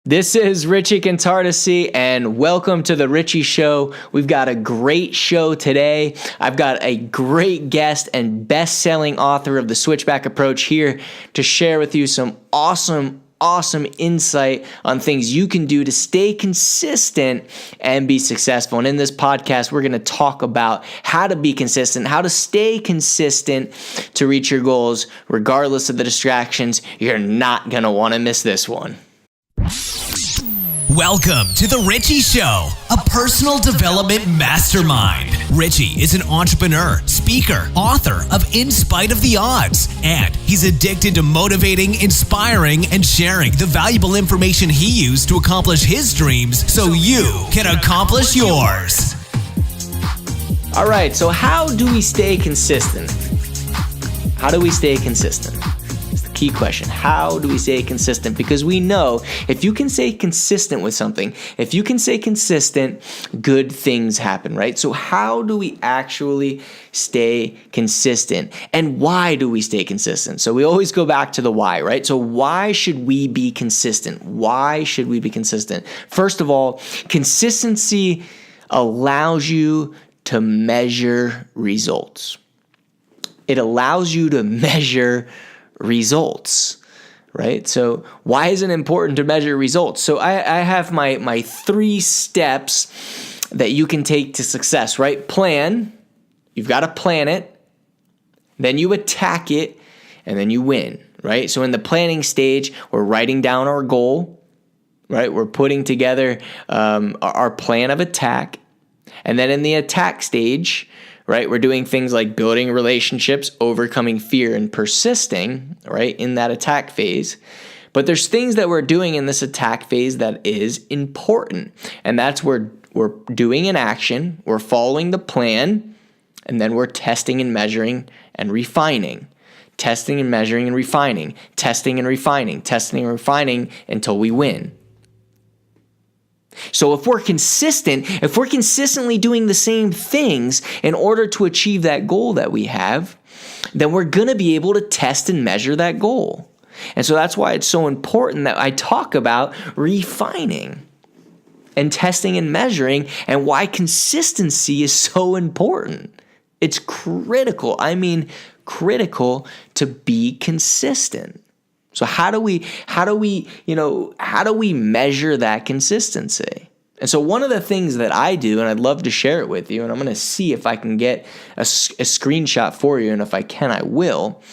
This is Richie Cantardici, and welcome to the Richie Show. We've got a great show today. I've got a great guest and best-selling author of the Switchback Approach here to share with you some awesome insight on things you can do to stay consistent and be successful. And in this podcast, we're going to talk about how to be consistent, how to stay consistent to reach your goals, regardless of the distractions. You're not going to want to miss this one. Welcome to The Richie Show, a personal development mastermind. Richie is an entrepreneur, speaker, author of In Spite of the Odds, and he's addicted to motivating, inspiring, and sharing the valuable information he used to accomplish his dreams so you can accomplish yours. All right, so how do we stay consistent? How do we stay consistent? Key question. How do we stay consistent? Because we know if you can stay consistent with something, if you can stay consistent, good things happen, right? So how do we actually stay consistent? And why do we stay consistent? So we always go back to the why, right? So why should we be consistent? Why should we be consistent? First of all, consistency allows you to measure results. It allows you to measure results, right? So why is it important to measure results? So I have my 3 steps that you can take to success, right? Plan. You've got to plan it. Then you attack it, and then you win, right? So in the planning stage, we're writing down our goal, right? We're putting together our plan of attack. And then in the attack stage, right, we're doing things like building relationships, overcoming fear, and persisting, right, in that attack phase. But there's things that we're doing in this attack phase that is important. And that's where we're doing an action, we're following the plan, and then we're testing and measuring and refining. Testing and measuring and refining. Testing and refining. Testing and refining until we win. So if we're consistently doing the same things in order to achieve that goal that we have, then we're going to be able to test and measure that goal. And so that's why it's so important that I talk about refining and testing and measuring, and why consistency is so important. It's critical. I mean, critical to be consistent. So how do we measure that consistency? And so one of the things that I do, and I'd love to share it with you, and I'm going to see if I can get a screenshot for you, and if I can, I will,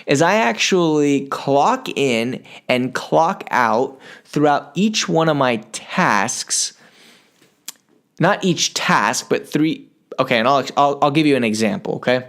is I actually clock in and clock out throughout each one of my tasks. Not each task, but 3. Okay, and I'll give you an example, okay?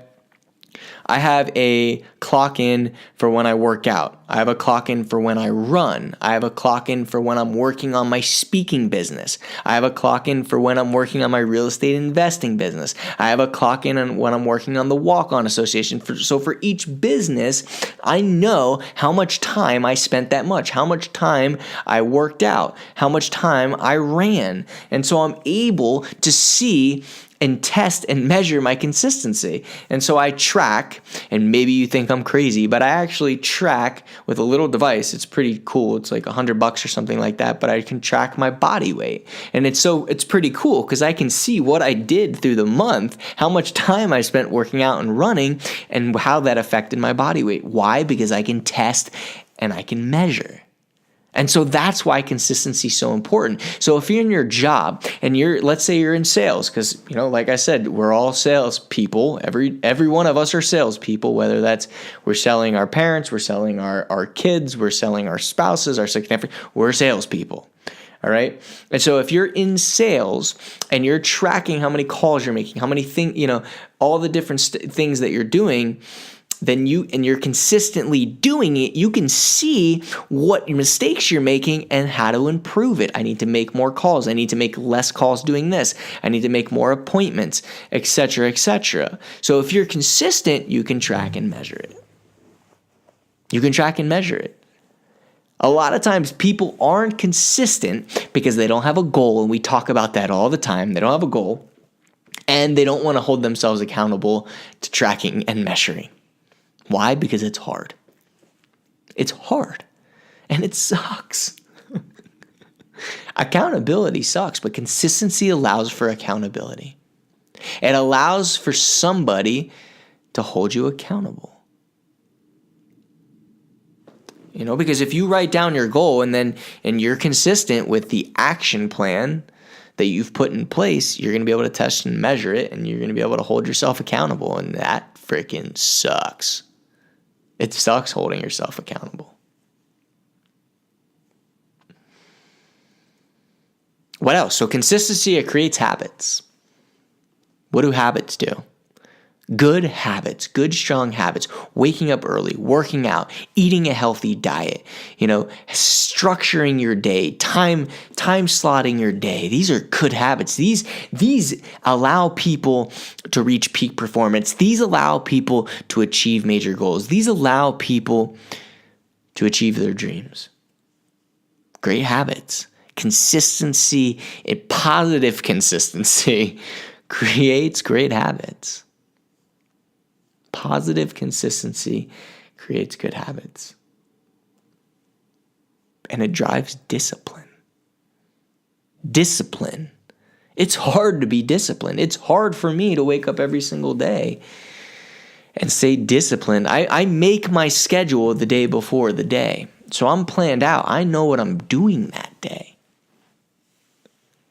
I have a clock in for when I work out. I have a clock in for when I run. I have a clock in for when I'm working on my speaking business. I have a clock in for when I'm working on my real estate investing business. I have a clock in when I'm working on the walk-on association. So for each business, I know how much time I spent that much, how much time I worked out, how much time I ran. And so I'm able to see and test and measure my consistency. And so I track, and maybe you think I'm crazy, but I actually track with a little device. It's pretty cool. It's like $100 or something like that, but I can track my body weight. And it's pretty cool because I can see what I did through the month, how much time I spent working out and running, and how that affected my body weight. Why? Because I can test and I can measure. And so that's why consistency is so important. So if you're in your job and let's say you're in sales, because, like I said, we're all sales people. Every one of us are sales people, whether that's we're selling our parents, we're selling our kids, we're selling our spouses, our significant, we're salespeople. All right. And so if you're in sales and you're tracking how many calls you're making, how many things, all the different things that you're doing, then you're consistently doing it, you can see what mistakes you're making and how to improve it. I need to make more calls. I need to make less calls doing this. I need to make more appointments, etc., etc. So if you're consistent, you can track and measure it. You can track and measure it. A lot of times people aren't consistent because they don't have a goal, and we talk about that all the time. They don't have a goal, and they don't want to hold themselves accountable to tracking and measuring. Why? Because it's hard. It's hard. And it sucks. Accountability sucks, but consistency allows for accountability. It allows for somebody to hold you accountable. You know, because if you write down your goal and you're consistent with the action plan that you've put in place, you're going to be able to test and measure it, and you're going to be able to hold yourself accountable. And that freaking sucks. It sucks holding yourself accountable. What else? So consistency, it creates habits. What do habits do? Good habits, good strong habits, waking up early, working out, eating a healthy diet, structuring your day, time slotting your day. These are good habits. These allow people to reach peak performance. These allow people to achieve major goals. These allow people to achieve their dreams. Great habits. Consistency, positive consistency creates great habits. Positive consistency creates good habits. And it drives discipline. Discipline. It's hard to be disciplined. It's hard for me to wake up every single day and stay disciplined. I make my schedule the day before the day. So I'm planned out. I know what I'm doing that day.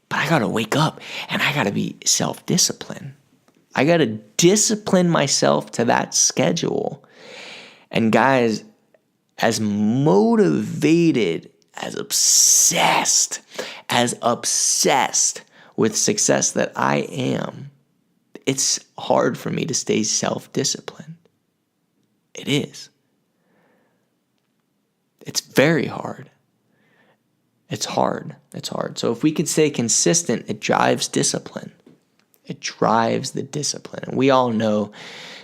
But I got to wake up and I got to be self-disciplined. I got to discipline myself to that schedule. And guys, as motivated, as obsessed with success that I am, it's hard for me to stay self-disciplined. It is. It's very hard. It's hard. So if we could stay consistent, it drives discipline. It drives the discipline. And we all know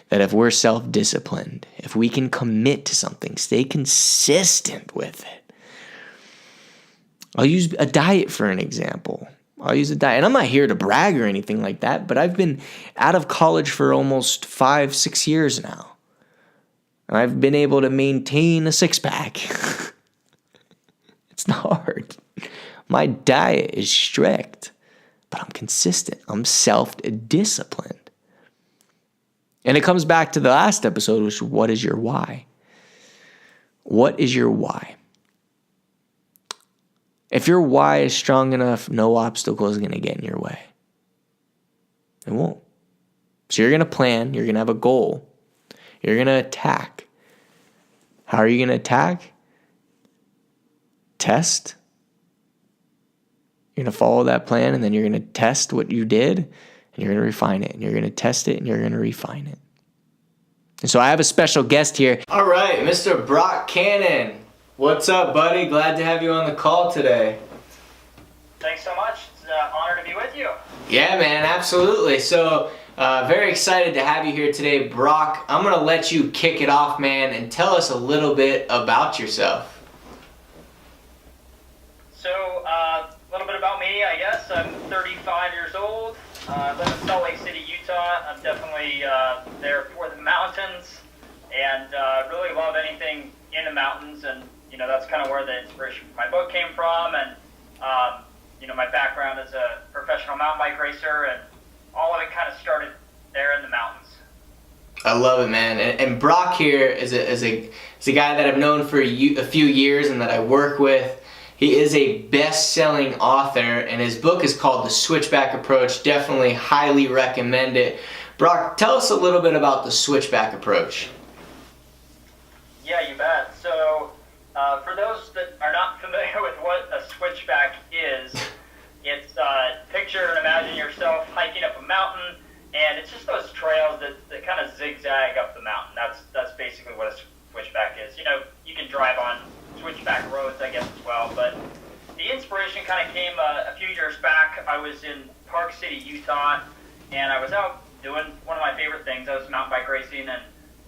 that if we're self-disciplined, if we can commit to something, stay consistent with it. I'll use a diet for an example. And I'm not here to brag or anything like that, but I've been out of college for almost 5-6 years now. And I've been able to maintain a six-pack. It's not hard. My diet is strict. But I'm consistent. I'm self-disciplined. And it comes back to the last episode, which is what is your why? What is your why? If your why is strong enough, no obstacle is going to get in your way. It won't. So you're going to plan. You're going to have a goal. You're going to attack. How are you going to attack? Test. You're going to follow that plan, and then you're going to test what you did, and you're going to refine it, and you're going to test it, and you're going to refine it. And so I have a special guest here. All right, Mr. Brock Cannon. What's up, buddy? Glad to have you on the call today. Thanks so much. It's an honor to be with you. Yeah, man, absolutely. So very excited to have you here today, Brock. I'm going to let you kick it off, man, and tell us a little bit about yourself. So, a little bit about me, I guess. I'm 35 years old. I live in Salt Lake City, Utah. I'm definitely there for the mountains and really love anything in the mountains. And, that's kind of where the inspiration for my book came from. And, my background as a professional mountain bike racer, and all of it kind of started there in the mountains. I love it, man. And Brock here is a guy that I've known for a few years and that I work with. He is a best-selling author, and his book is called The Switchback Approach. Definitely highly recommend it. Brock, tell us a little bit about The Switchback Approach. Yeah, you bet. So, for those that are not familiar with what a switchback is, it's picture and imagine yourself hiking up a mountain, and it's just those trails that kind of zigzag up the mountain. That's basically what a switchback is. You can drive on switchback roads, I guess, as well. But the inspiration kind of came a few years back. I was in Park City, Utah, and I was out doing one of my favorite things. I was mountain bike racing, and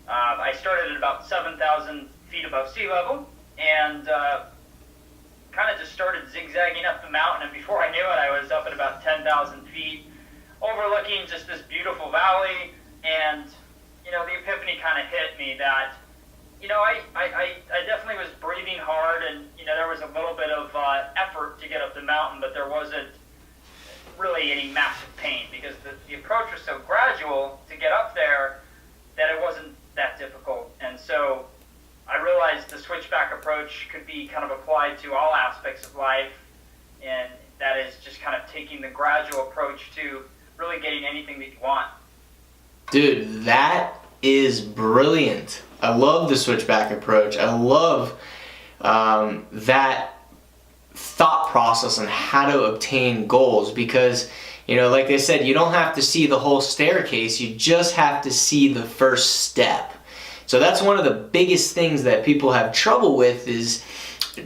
I started at about 7,000 feet above sea level, and kind of just started zigzagging up the mountain. And before I knew it, I was up at about 10,000 feet, overlooking just this beautiful valley. And the epiphany kind of hit me that I definitely was breathing hard and, there was a little bit of effort to get up the mountain, but there wasn't really any massive pain because the approach was so gradual to get up there that it wasn't that difficult. And so I realized the switchback approach could be kind of applied to all aspects of life, and that is just kind of taking the gradual approach to really getting anything that you want. Dude, that is brilliant. I love the switchback approach. I love that thought process on how to obtain goals, because like I said, you don't have to see the whole staircase, you just have to see the first step. So that's one of the biggest things that people have trouble with, is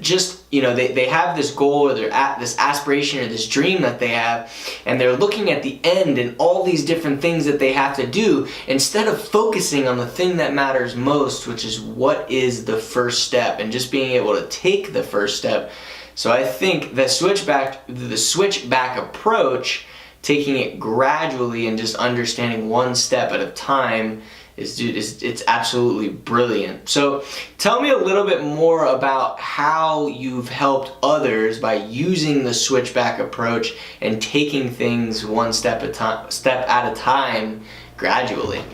just they have this goal, or they're at this aspiration or this dream that they have, and they're looking at the end and all these different things that they have to do, instead of focusing on the thing that matters most, which is what is the first step, and just being able to take the first step. So I think the switchback approach, taking it gradually and just understanding one step at a time, it's absolutely brilliant. So tell me a little bit more about how you've helped others by using the switchback approach and taking things one step at a time gradually.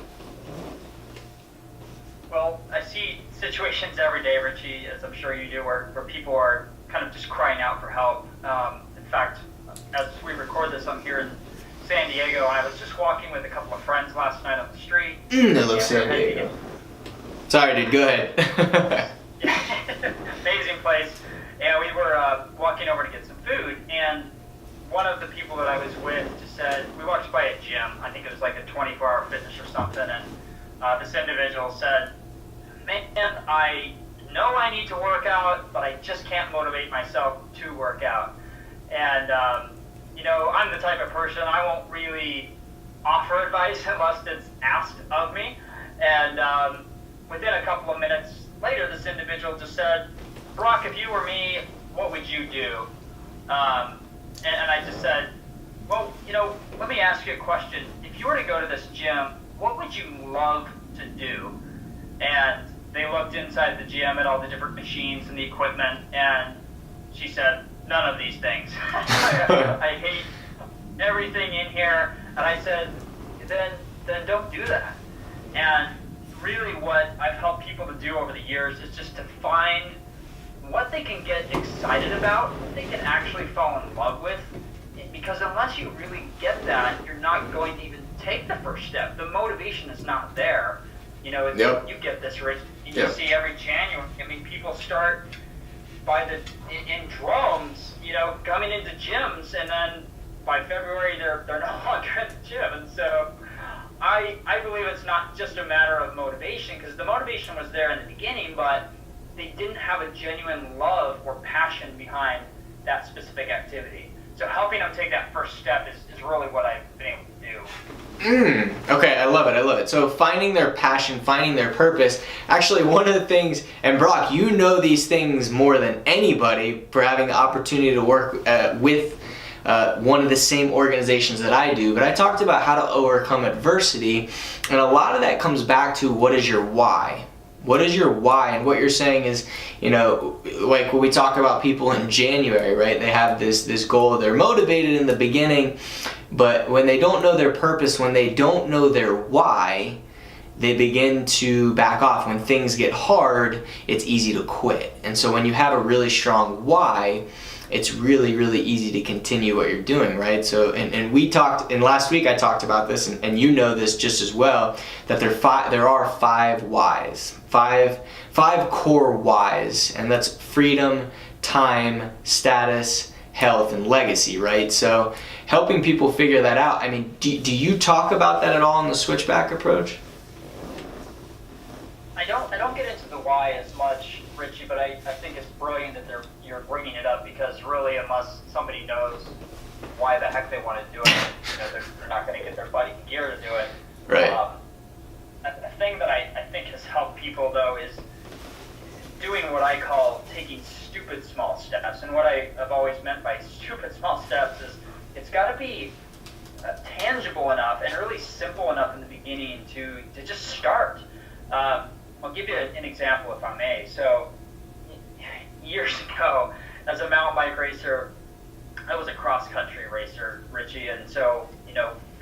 Well, I see situations every day, Richie, as I'm sure you do, where people are kind of just crying out for help. In fact, as we record this, I'm here in San Diego. I was just walking with a couple of friends last night on the street. I love San Diego. Sorry, dude, go ahead. Amazing place. And we were walking over to get some food, and one of the people that I was with just said, we walked by a gym, I think it was like a 24-hour fitness or something, and this individual said, man, I know I need to work out, but I just can't motivate myself to work out. And I'm the type of person, I won't really offer advice unless it's asked of me. And within a couple of minutes later, this individual just said, Brock, if you were me, what would you do? And I just said, well, let me ask you a question. If you were to go to this gym, what would you love to do? And they looked inside the gym at all the different machines and the equipment, and she said, none of these things. I hate everything in here. And I said, then don't do that. And really what I've helped people to do over the years is just to find what they can get excited about, what they can actually fall in love with. Because unless you really get that, you're not going to even take the first step. The motivation is not there. You get this, Rich. You see every January, people start in droves, coming into gyms, and then by February they're no longer in the gym. And so I believe it's not just a matter of motivation, because the motivation was there in the beginning, but they didn't have a genuine love or passion behind that specific activity. So helping them take that first step is really what I've been able to do. Okay, I love it. So finding their passion, finding their purpose. Actually, one of the things, and Brock, you know these things more than anybody for having the opportunity to work with one of the same organizations that I do, but I talked about how to overcome adversity, and a lot of that comes back to what is your why? What is your why? And what you're saying is, like when we talk about people in January, right? They have this goal, they're motivated in the beginning, but when they don't know their purpose, when they don't know their why, they begin to back off. When things get hard, it's easy to quit. And so when you have a really strong why, it's really, really easy to continue what you're doing, right? So, and we talked, and last week I talked about this, and you know this just as well, that there are 5 whys, five core whys, and that's freedom, time, status, health, and legacy, right? So helping people figure that out. Do you talk about that at all in the switchback approach? I don't get into the why as much, Richie, but I think it's brilliant that you're bringing it up, because really, unless somebody knows why the heck they want to do it, they're not going to get their butt in gear to do it. Right. A thing that I think has helped people, though, is doing what I call taking stupid small steps. And what I've always meant by stupid small steps is it's got to be tangible enough and really simple enough in the beginning to just start. I'll give you an example, if I may. So, years ago as a mountain bike racer. I was a cross-country racer, Richie, and so,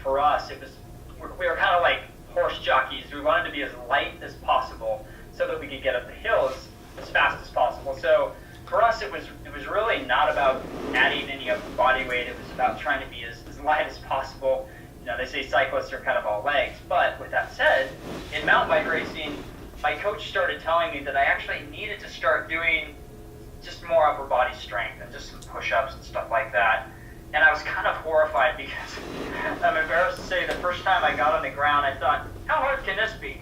for us, we were kind of like horse jockeys. We wanted to be as light as possible so that we could get up the hills as fast as possible. So for us, it was really not about adding any of the body weight. It was about trying to be as light as possible. They say cyclists are kind of all legs, but with that said, in mountain bike racing, my coach started telling me that I actually needed to start doing just more upper body strength and just some push-ups and stuff like that. And I was kind of horrified because I'm embarrassed to say the first time I got on the ground, I thought, how hard can this be?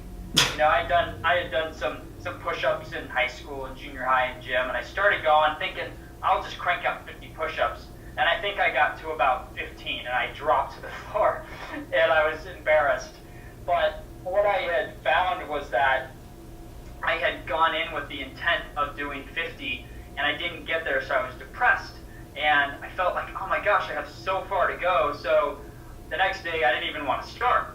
I had done some push-ups in high school and junior high and gym, and I started going thinking, I'll just crank out 50 push-ups. And I think I got to about 15, and I dropped to the floor, and I was embarrassed. But what I had found was that I had gone in with the intent of doing 50, and I didn't get there, so I was depressed. And I felt like, oh my gosh, I have so far to go. So the next day, I didn't even want to start.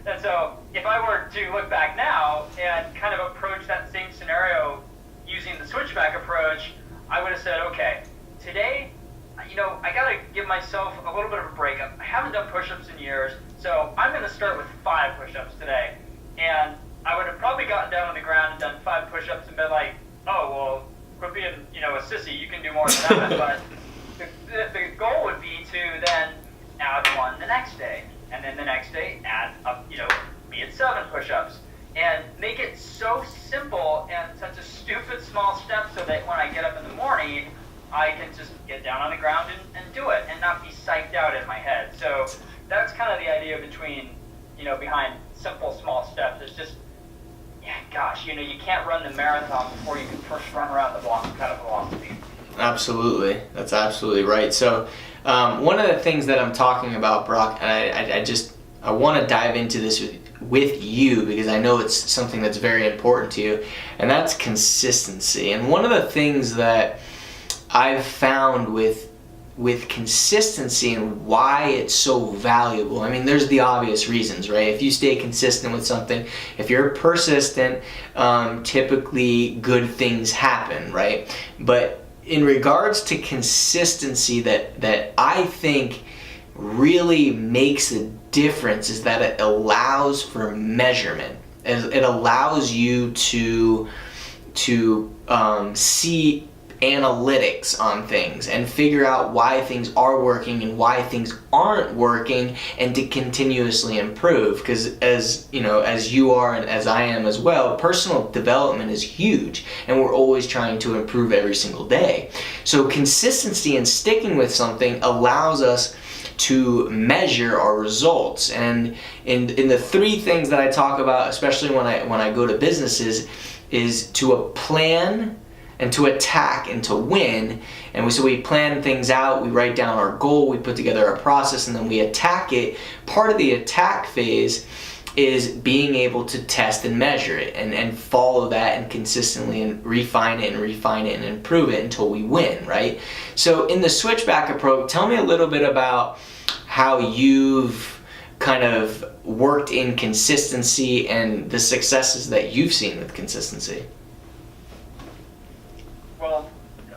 And so if I were to look back now and kind of approach that same scenario using the switchback approach, I would have said, okay, today, I got to give myself a little bit of a break. I haven't done push-ups in years, so I'm going to start with 5 push-ups today. And I would have probably gotten down on the ground and done 5 push-ups and been like, oh, well, quit being, a sissy, you can do more than that. But the goal would be to then add 1 the next day, and then the next day add up, be it 7 push-ups, and make it so simple and such a stupid small step so that when I get up in the morning, I can just get down on the ground and do it and not be psyched out in my head. So that's kind of the idea behind simple small steps. It's just, you can't run the marathon before you can first run around the block kind of philosophy. Absolutely. That's absolutely right. So one of the things that I'm talking about, Brock, and I want to dive into this with you because I know it's something that's very important to you, and that's consistency. And one of the things that I've found with consistency and why it's so valuable, I mean, there's the obvious reasons, right? If you stay consistent with something, if you're persistent, typically good things happen, right? But in regards to consistency that I think really makes a difference is that it allows for measurement. It allows you to see analytics on things and figure out why things are working and why things aren't working, and to continuously improve. Because as you are and as I am as well, personal development is huge, and we're always trying to improve every single day. So consistency and sticking with something allows us to measure our results. And in the 3 things that I talk about, especially when I go to businesses, is to plan and to attack and to win. And so we plan things out, we write down our goal, we put together a process, and then we attack it. Part of the attack phase is being able to test and measure it and follow that and consistently and refine it and improve it until we win, right? So in the switchback approach, tell me a little bit about how you've kind of worked in consistency and the successes that you've seen with consistency. Well,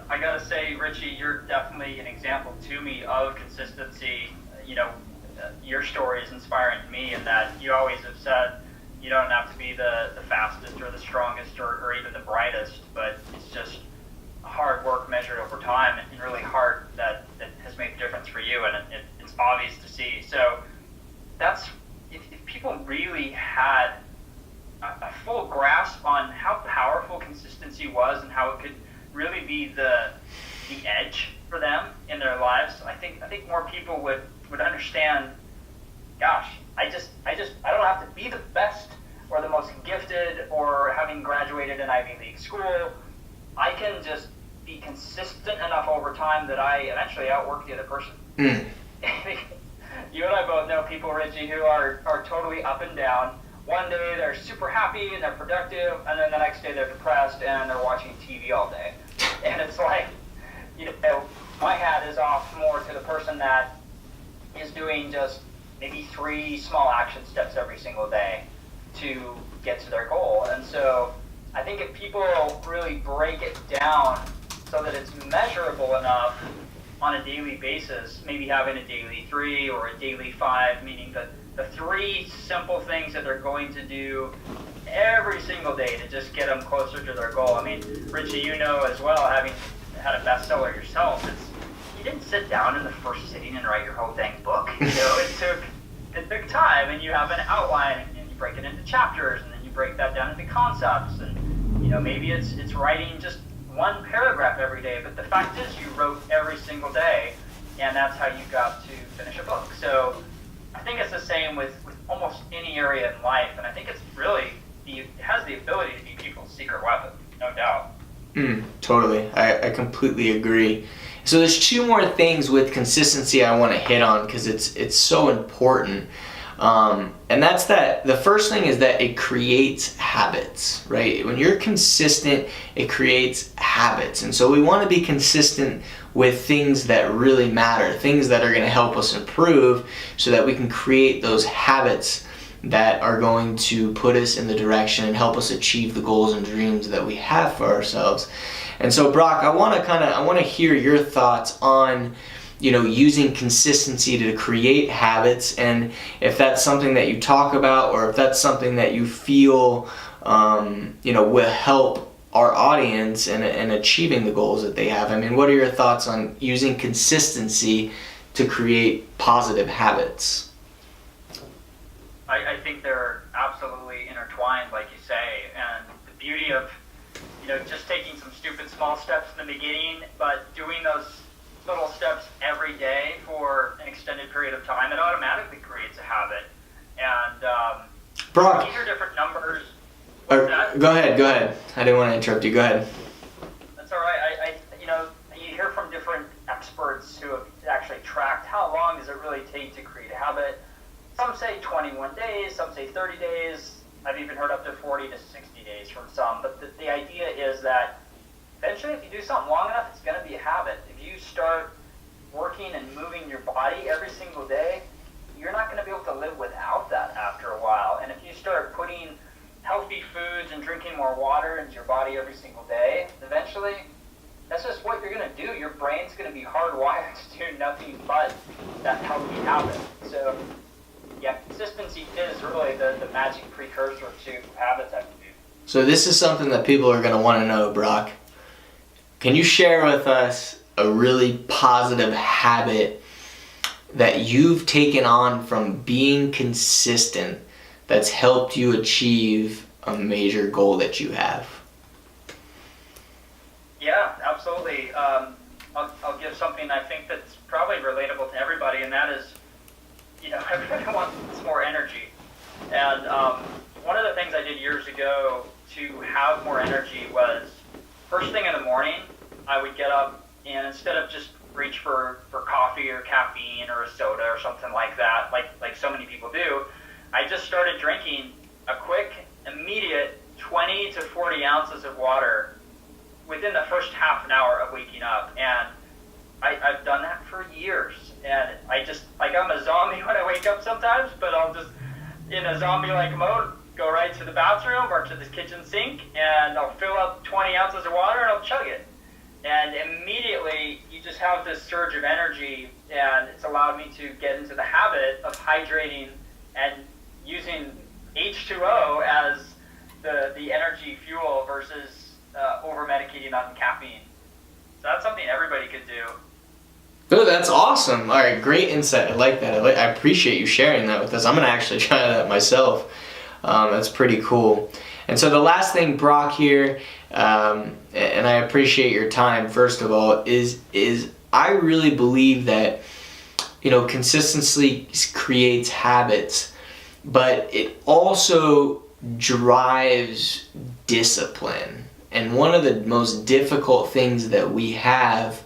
I gotta say, Richie, you're definitely an example to me of consistency. Your story is inspiring to me in that you always have said you don't have to be the fastest or the strongest or even the brightest, but it's just hard work measured over time and really hard that has made a difference for you, and it's obvious to see. So that's, if people really had a full grasp on how powerful consistency was and how it could really be the edge for them in their lives, I think more people would understand, gosh, I don't have to be the best or the most gifted or having graduated an Ivy League school. I can just be consistent enough over time that I eventually outwork the other person. You and I both know people, Richie, who are totally up and down. One day they're super happy and they're productive, and then the next day they're depressed and they're watching TV all day. And it's like, my hat is off more to the person that is doing just maybe 3 small action steps every single day to get to their goal. And so I think if people really break it down so that it's measurable enough on a daily basis, maybe having a daily 3 or a daily 5, meaning that the 3 simple things that they're going to do every single day to just get them closer to their goal. I mean, Richie, you know as well, having had a bestseller yourself, you didn't sit down in the first sitting and write your whole dang book. You know, it took time, and you have an outline, and you break it into chapters, and then you break that down into concepts, and you know, maybe it's writing just one paragraph every day, but the fact is you wrote every single day, and that's how you got to finish a book. So I think it's the same with almost any area in life, and I think it's really, it has the ability to be people's secret weapon, no doubt. Totally. I completely agree. So there's 2 more things with consistency I want to hit on because it's so important. And that's that the first thing is that it creates habits, right? When you're consistent, it creates habits. And so we want to be consistent with things that really matter, things that are going to help us improve so that we can create those habits that are going to put us in the direction and help us achieve the goals and dreams that we have for ourselves. And so Brock, I want to hear your thoughts on, you know, using consistency to create habits, and if that's something that you talk about or if that's something that you feel you know, will help our audience in achieving the goals that they have. I mean, what are your thoughts on using consistency to create positive habits? I think they're absolutely intertwined, like you say, and the beauty of, you know, just taking some stupid small steps in the beginning, but doing those little steps every day for an extended period of time, it automatically creates a habit. And Brock, these are different numbers. Go ahead. I didn't want to interrupt you. Go ahead. That's all right. You know, you hear from different experts who have actually tracked how long does it really take to create a habit. Some say 21 days, some say 30 days. I've even heard up to 40 to 60 days from some. But the idea is that eventually if you do something long enough, it's going to be a habit. If you start working and moving your body every single day, you're not going to be able to live without that after a while. And if you start putting healthy foods and drinking more water into your body every single day, eventually that's just what you're going to do. Your brain's going to be hardwired to do nothing but that healthy habit. So yeah, consistency is really the magic precursor to habits activity. So this is something that people are going to want to know, Brock. Can you share with us a really positive habit that you've taken on from being consistent that's helped you achieve a major goal that you have? Yeah, absolutely. I'll give something I think that's probably relatable to everybody, and that is, you know, everybody wants more energy. And one of the things I did years ago to have more energy was, first thing in the morning, I would get up and instead of just reach for coffee or caffeine or a soda or something like that, like so many people do, I just started drinking a quick, immediate 20 to 40 ounces of water within the first half an hour of waking up. And I've done that for years. And I just, like, I'm a zombie when I wake up sometimes, but I'll just, in a zombie-like mode, go right to the bathroom or to the kitchen sink, and I'll fill up 20 ounces of water and I'll chug it. And immediately, you just have this surge of energy, and it's allowed me to get into the habit of hydrating and using H2O as the energy fuel versus over-medicating on caffeine. So that's something everybody could do. Oh, that's awesome. All right, great insight. I like that. I appreciate you sharing that with us. I'm going to actually try that myself. That's pretty cool. And so the last thing, Brock, here, and I appreciate your time, first of all, is I really believe that, you know, consistency creates habits, but it also drives discipline. And one of the most difficult things that we have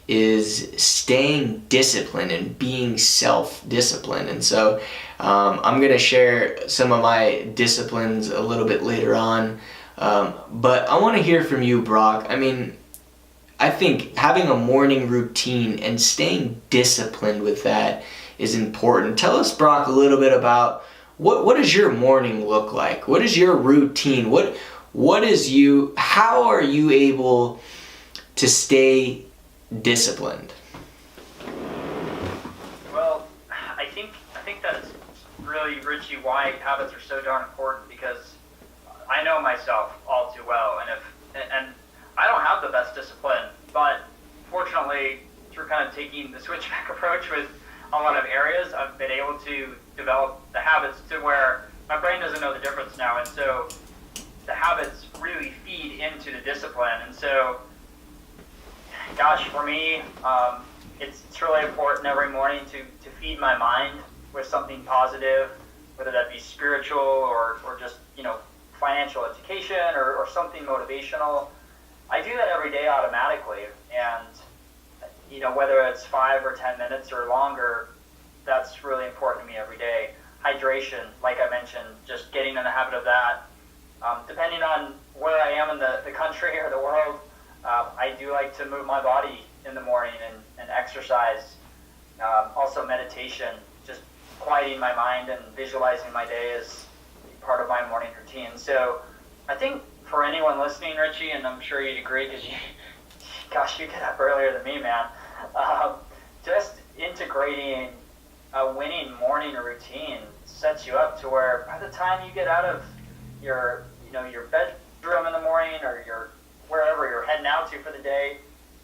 is staying disciplined and being self-disciplined. And so I'm going to share some of my disciplines a little bit later on. But I want to hear from you, Brock. I mean, I think having a morning routine and staying disciplined with that is important. Tell us, Brock, a little bit about what does your morning look like? What is your routine? What how are you able to stay disciplined? Well, I think that is really, Richie, why habits are so darn important, because I know myself all too well, and I don't have the best discipline, but fortunately, through kind of taking the switchback approach with a lot of areas, I've been able to develop the habits to where my brain doesn't know the difference now, and so the habits really feed into the discipline. And so, gosh, for me, it's really important every morning to feed my mind with something positive, whether that be spiritual or just, financial education or something motivational. I do that every day automatically, and whether it's 5 or 10 minutes or longer, that's really important to me every day. Hydration, like I mentioned, just getting in the habit of that. Depending on where I am in the country or the world, I do like to move my body in the morning and exercise. Also meditation, just quieting my mind and visualizing my day is part of my morning routine. So I think for anyone listening, Richie, and I'm sure you'd agree because you get up earlier than me, man, just integrating a winning morning routine sets you up to where by the time you get out of your bedroom in the morning or wherever you're heading out to for the day,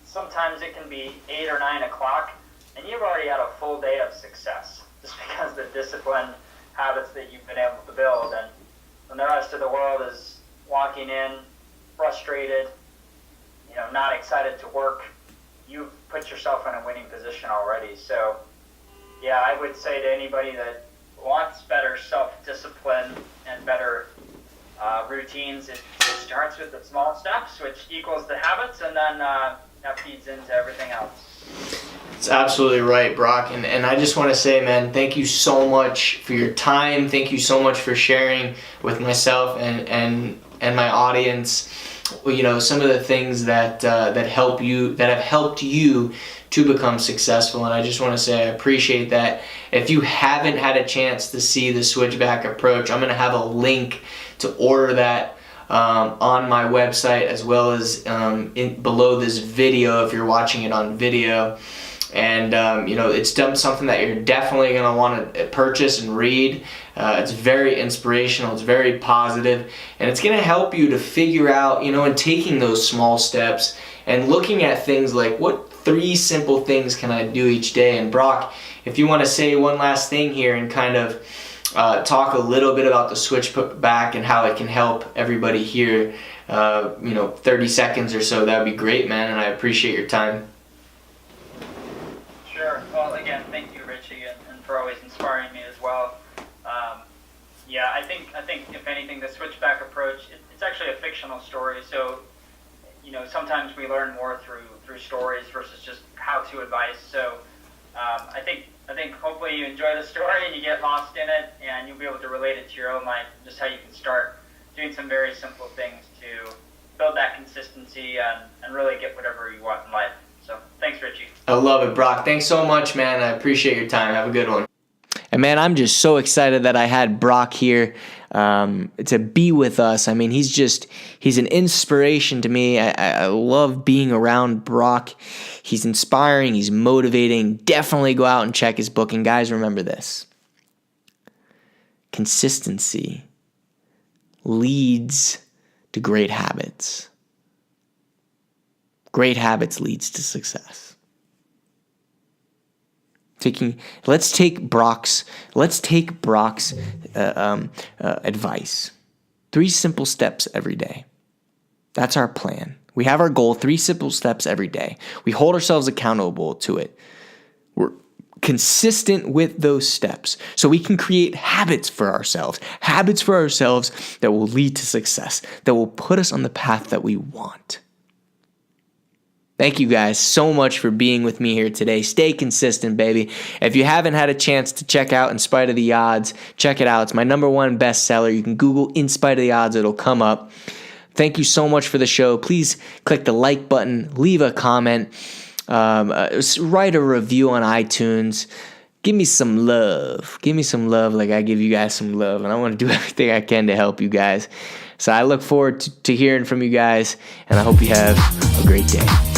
sometimes it can be 8 or 9 o'clock, and you've already had a full day of success just because the disciplined habits that you've been able to build. And when the rest of the world is walking in frustrated, not excited to work, you've put yourself in a winning position already. So yeah, I would say to anybody that wants better self-discipline and better routines, it starts with the small steps, which equals the habits, and then that feeds into everything else. It's absolutely right, Brock. And I just want to say, man, thank you so much for your time. Thank you so much for sharing with myself and my audience, some of the things that have helped you to become successful. And I just want to say I appreciate that. If you haven't had a chance to see the Switchback Approach, I'm going to have a link to order that on my website, as well as below this video if you're watching it on video. And it's something that you're definitely going to want to purchase and read. It's very inspirational, it's very positive, and it's going to help you to figure out, and taking those small steps and looking at things like, what 3 simple things can I do each day? And Brock, if you want to say one last thing here and kind of talk a little bit about the Switchback and how it can help everybody here, 30 seconds or so, that would be great, man, and I appreciate your time. Sure. Well, again, thank you, Richie, and for always inspiring me as well. I think if anything, the Switchback Approach, it's actually a fictional story. So, sometimes we learn more through stories versus just how-to advice. So, I think hopefully you enjoy the story and you get lost in it, and you'll be able to relate it to your own life, just how you can start doing some very simple things to build that consistency and really get whatever you want in life. So thanks, Richie. I love it, Brock. Thanks so much, man. I appreciate your time. Have a good one. And man, I'm just so excited that I had Brock here to be with us. I mean, he's an inspiration to me. I love being around Brock. He's inspiring. He's motivating. Definitely go out and check his book. And guys, remember this. Consistency leads to great habits. Great habits leads to success. Let's take Brock's advice. 3 simple steps every day. That's our plan. We have our goal, 3 simple steps every day. We hold ourselves accountable to it. We're consistent with those steps so we can create habits for ourselves that will lead to success, that will put us on the path that we want. Thank you guys so much for being with me here today. Stay consistent, baby. If you haven't had a chance to check out In Spite of the Odds, check it out. It's my #1 bestseller. You can Google In Spite of the Odds. It'll come up. Thank you so much for the show. Please click the like button. Leave a comment. Write a review on iTunes. Give me some love. Give me some love like I give you guys some love. And I want to do everything I can to help you guys. So I look forward to hearing from you guys, and I hope you have a great day.